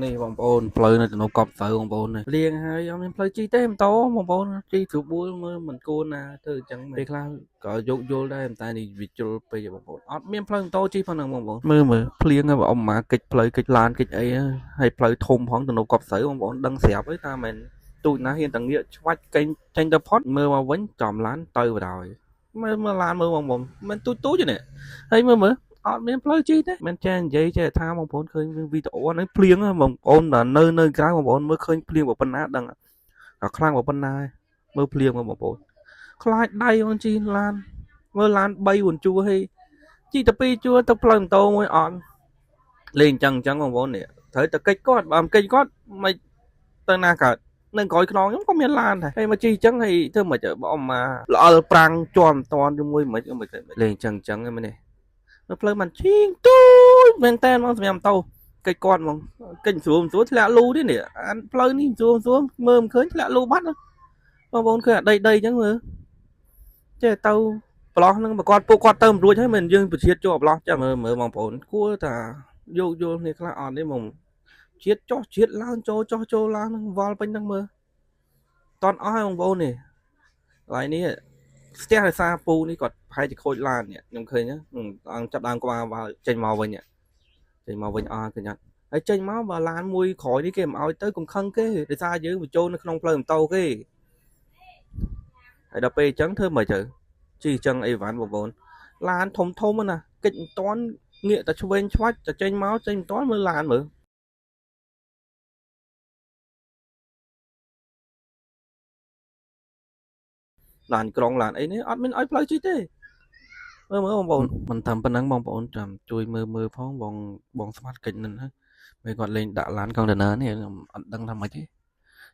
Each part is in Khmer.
នេះបងប្អូនផ្លូវនៅទំនប់កប់ស្រូវបងប្អូននេះលៀងហើយអត់មានផ្លូវជីទេម៉ូតូបងប្អូនជីស្រួលបួលមើលមិនគួរណាធ្វើអញ្ចឹងពេលខ្លះក៏យកយល់ដែរតែនេះវាជុលពេកបងប្អូនអត់មានផ្លូវម៉ូតូជីផងហ្នឹងបងប្អូនមើលភ្លៀងហើយអ៊ំម៉ាកិច្ចផ្លូវកិច្ចឡានកិច្ចអីហើយផ្លូវធំផងទំនប់កប់ស្រូវបងប្អូនដឹងស្រាប់ហើយថាមែនទូចណាហ៊ានតែងាកឆ្វាច់ចេញទៅផុតមើលមកវិញចំឡានទៅបណ្ដោយមើលឡានមើលបងប្អូនមិនទូចទេនេះហើយមើលអត់មានផ្លូវជីទេមិនចេះនិយាយចេះថាបងប្អូនឃើញវីដេអូហ្នឹងភ្លៀងបងប្អូននៅក្រៅបងប្អូនមើលឃើញភ្លៀងប៉ុណ្ណាដឹងតែខ្លាំងប៉ុណ្ណាមើលភ្លៀងបងប្អូនខ្លាចដៃបងជីឡានមើលឡាន3 4ជួរហើយជីតែ2ជួរទៅផ្លូវម៉ូតូមួយអត់លេងអញ្ចឹងបងប្អូននេះត្រូវតែកិច្ចគាត់បើមិនកិច្ចគាត់មិនទៅណាកើតនៅក្រោយខ្នងខ្ញុំក៏មានឡានដែរហើយមកជីអញ្ចឹងហើយធ្វើមិនបងមកល្អលប្រាំងជាប់តន់ជាមួយមិនលេងអញ្ចឹងហ្នឹងនេះនៅផ្លូវមិនឈីងទូចមែនតើមកសម្រាប់ម៉ូតូកិច្ចគាត់ហ្មងកិច្ចស្រួលធ្លាក់លូទេនេះអាផ្លូវនេះស្រួលមើលមិនឃើញធ្លាក់លូបាត់បងប្អូនឃើញអាដីអញ្ចឹងមើលចេះទៅប្លោះហ្នឹងបើគាត់ពួកគាត់ទៅមិនរួចហើយមិនយើងពជាតិចូលប្លោះចឹងមើលបងប្អូនគួរថាយកយល់គ្នាខ្លះអត់ទេហ្មងជាតិចោះជាតិឡើងចូលឡើងហ្នឹងវល់ពេញហ្នឹងមើលតន់អស់ហើយបងប្អូននេះកន្លែងនេះស្ទះរសារពូនេះគាត់ប្រហែលជាខូចឡាននេះខ្ញុំឃើញអង្គចាប់ដើមក្បាលចេញមកវិញអស់ឃើញអត់ហើយចេញមកបើឡានមួយក្រោយនេះគេមិនអោយទៅកុំខឹងគេដោយសារយើងបញ្ចូលនៅក្នុងផ្លូវម៉ូតូគេហើយដល់ពេលអញ្ចឹងធ្វើមិនទៅជីអញ្ចឹងអីវ៉ាន់បងប្អូនឡានធំណាកិច្ចមិនតាន់ងាកតែឆ្វេងឆ្វាច់តែចេញមកចេញមិនតាន់មើលឡានមើលឡានក្រុងឡានអីនេះអត់មានអោយផ្លូវជីទេមើលបងប្អូនមិនតាមប៉ុណ្ណឹងបងប្អូនចាំជួយមើលផងបងស្មាតកិច្ចនឹងពេលគាត់លេងដាក់ឡានកុងតឺន័រនេះអត់ដឹងថាម៉េចទេ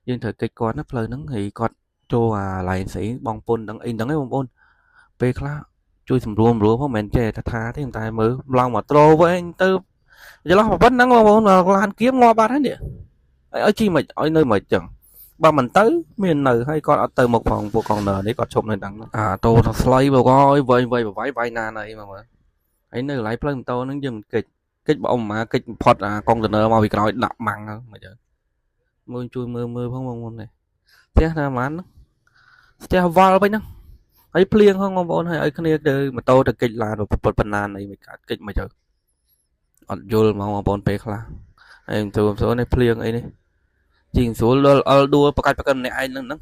យើងត្រូវកិច្ចគាត់ណាផ្លូវហ្នឹងហើយគាត់ចូលអាឡៃស្អីបងពុនដឹងអីហ្នឹងឯងបងប្អូនពេលខ្លះជួយសម្រួលផងមិនមែនចេះថាទេតែមើលឡើងមកត្រូវិញទៅច្រឡោះប៉ុណ្ណឹងបងប្អូនឡានគៀមងាប់បាត់ហើយនេះឲ្យជីមិនឲ្យនៅមិនចឹងបើមិនទៅមាននៅហើយគាត់អត់ទៅមុខផងពួកកុងតឺន័រនេះគាត់ឈប់នៅហ្នឹងអាតូថាស្លៃបងអើយវែងវាយណាណៃមកមើលហើយនៅកន្លែងផ្លូវម៉ូតូហ្នឹងយើងកិច្ចបើអ៊ំម៉ាកិច្ចផុតអាកុងតឺន័រមកពីក្រោយដាក់ម៉ាំងមកចឹងមើលជួយមើលផងបងប្អូននេះផ្ទះណាម៉ានផ្ទះវល់វិញហ្នឹងហើយភ្លៀងផងបងប្អូនហើយឲ្យគ្នាទៅម៉ូតូទៅកិច្ចឡានប៉ុណ្ណានៃមិនកាត់កិច្ចមកទៅអត់យល់ហ្មងបងប្អូនពេលខ្លះហើយទៅនេះភ្លៀងអីនេះជីងស្រួលអល់ដួលបកាច់ម្នាក់ឯងហ្នឹង